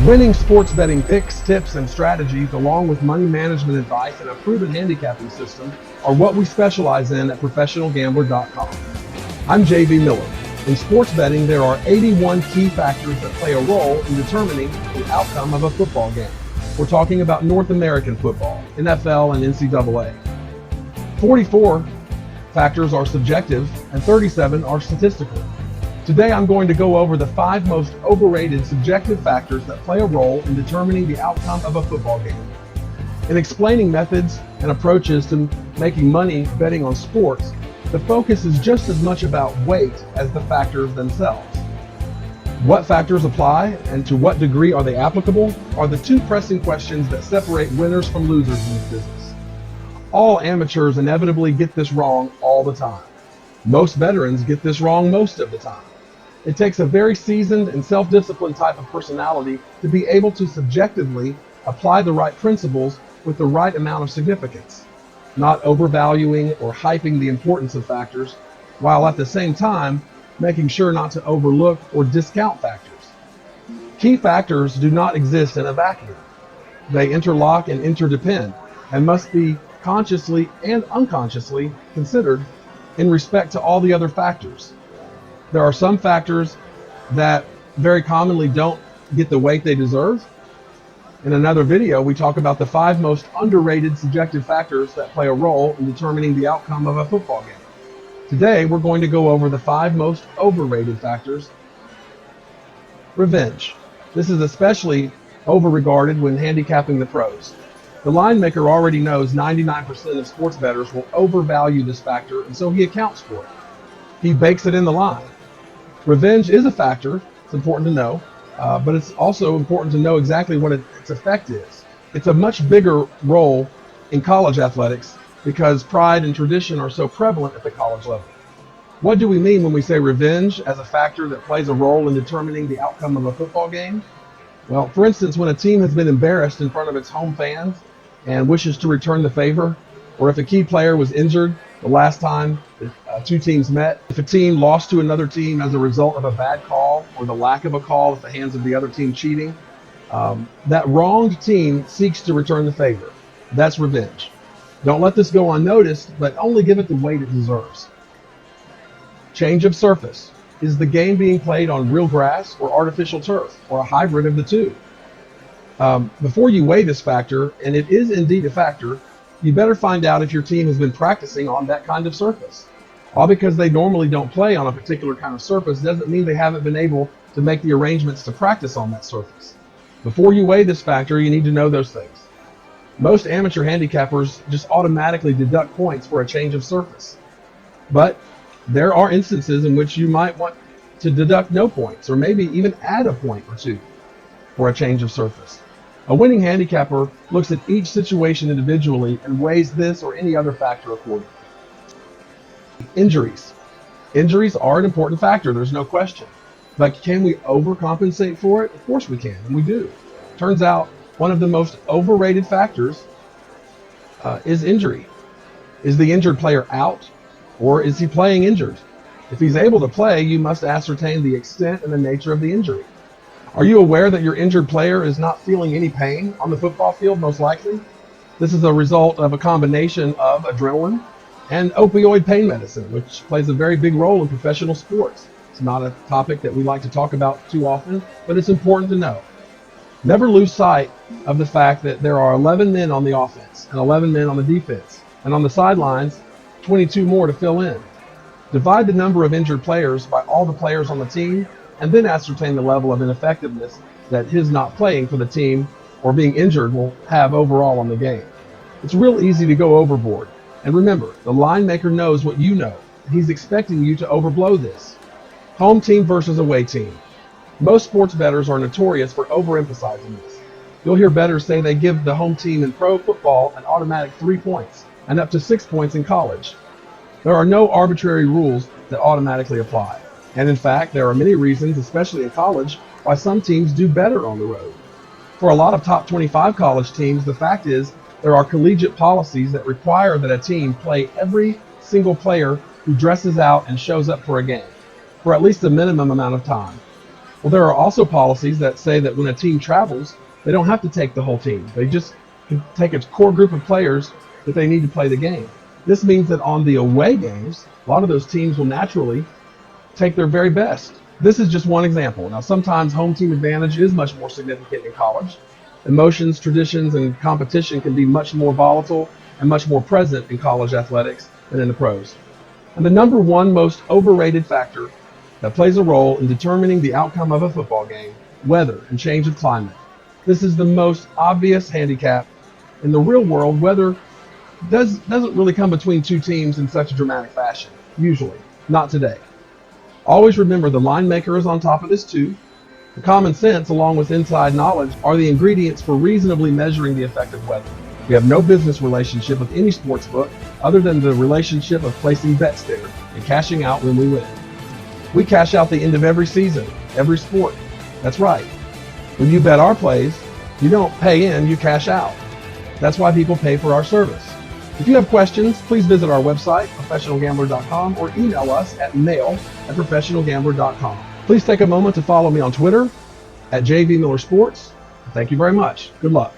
Winning sports betting picks, tips, and strategies, along with money management advice and a proven handicapping system, are what we specialize in at ProfessionalGambler.com. I'm JV Miller. In sports betting, there are 81 key factors that play a role in determining the outcome of a football game. We're talking about North American football, NFL, and NCAA. 44 factors are subjective and 37 are statistical. Today I'm going to go over the 5 most overrated subjective factors that play a role in determining the outcome of a football game. In explaining methods and approaches to making money betting on sports, the focus is just as much about weight as the factors themselves. What factors apply and to what degree are they applicable are the 2 pressing questions that separate winners from losers in this business. All amateurs inevitably get this wrong all the time. Most veterans get this wrong most of the time. It takes a very seasoned and self-disciplined type of personality to be able to subjectively apply the right principles with the right amount of significance, not overvaluing or hyping the importance of factors, while at the same time making sure not to overlook or discount factors. Key factors do not exist in a vacuum. They interlock and interdepend and must be consciously and unconsciously considered in respect to all the other factors. There are some factors that very commonly don't get the weight they deserve. In another video, we talk about the 5 most underrated subjective factors that play a role in determining the outcome of a football game. Today, we're going to go over the 5 most overrated factors. Revenge. This is especially overregarded when handicapping the pros. The line maker already knows 99% of sports bettors will overvalue this factor, and so he accounts for it. He bakes it in the line. Revenge is a factor, it's important to know, but it's also important to know exactly what its effect is. It's a much bigger role in college athletics because pride and tradition are so prevalent at the college level. What do we mean when we say revenge as a factor that plays a role in determining the outcome of a football game? Well, for instance, when a team has been embarrassed in front of its home fans and wishes to return the favor, or if a key player was injured the last time that 2 teams met, if a team lost to another team as a result of a bad call or the lack of a call at the hands of the other team cheating, that wronged team seeks to return the favor. That's revenge. Don't let this go unnoticed, but only give it the weight it deserves. Change of surface. Is the game being played on real grass or artificial turf, or a hybrid of the 2? Before you weigh this factor, and it is indeed a factor, you better find out if your team has been practicing on that kind of surface. All because they normally don't play on a particular kind of surface doesn't mean they haven't been able to make the arrangements to practice on that surface. Before you weigh this factor, you need to know those things. Most amateur handicappers just automatically deduct points for a change of surface. But there are instances in which you might want to deduct no points, or maybe even add a point or 2 for a change of surface. A winning handicapper looks at each situation individually and weighs this or any other factor accordingly. Injuries. Injuries are an important factor, there's no question. But can we overcompensate for it? Of course we can, and we do. Turns out one of the most overrated factors is injury. Is the injured player out, or is he playing injured? If he's able to play, you must ascertain the extent and the nature of the injury. Are you aware that your injured player is not feeling any pain on the football field, most likely? This is a result of a combination of adrenaline and opioid pain medicine, which plays a very big role in professional sports. It's not a topic that we like to talk about too often, but it's important to know. Never lose sight of the fact that there are 11 men on the offense and 11 men on the defense, and on the sidelines, 22 more to fill in. Divide the number of injured players by all the players on the team, and then ascertain the level of ineffectiveness that his not playing for the team or being injured will have overall on the game. It's real easy to go overboard. And remember, the line maker knows what you know. He's expecting you to overblow this. Home team versus away team. Most sports bettors are notorious for overemphasizing this. You'll hear bettors say they give the home team in pro football an automatic 3 points and up to 6 points in college. There are no arbitrary rules that automatically apply. And in fact, there are many reasons, especially in college, why some teams do better on the road. For a lot of top 25 college teams, the fact is there are collegiate policies that require that a team play every single player who dresses out and shows up for a game for at least a minimum amount of time. Well, there are also policies that say that when a team travels, they don't have to take the whole team. They just can take a core group of players that they need to play the game. This means that on the away games, a lot of those teams will naturally take their very best. This is just one example. Now, sometimes home team advantage is much more significant in college. Emotions, traditions, and competition can be much more volatile and much more present in college athletics than in the pros. And the number one most overrated factor that plays a role in determining the outcome of a football game: weather and change of climate. This is the most obvious handicap. In the real world, weather doesn't really come between two teams in such a dramatic fashion, usually. Not today. Always remember the line maker is on top of this too. The common sense, along with inside knowledge, are the ingredients for reasonably measuring the effect of weather. We have no business relationship with any sports book other than the relationship of placing bets there and cashing out when we win. We cash out the end of every season, every sport. That's right. When you bet our plays, you don't pay in, you cash out. That's why people pay for our service. If you have questions, please visit our website, professionalgambler.com, or email us at mail@professionalgambler.com. Please take a moment to follow me on Twitter at JV Miller Sports. Thank you very much. Good luck.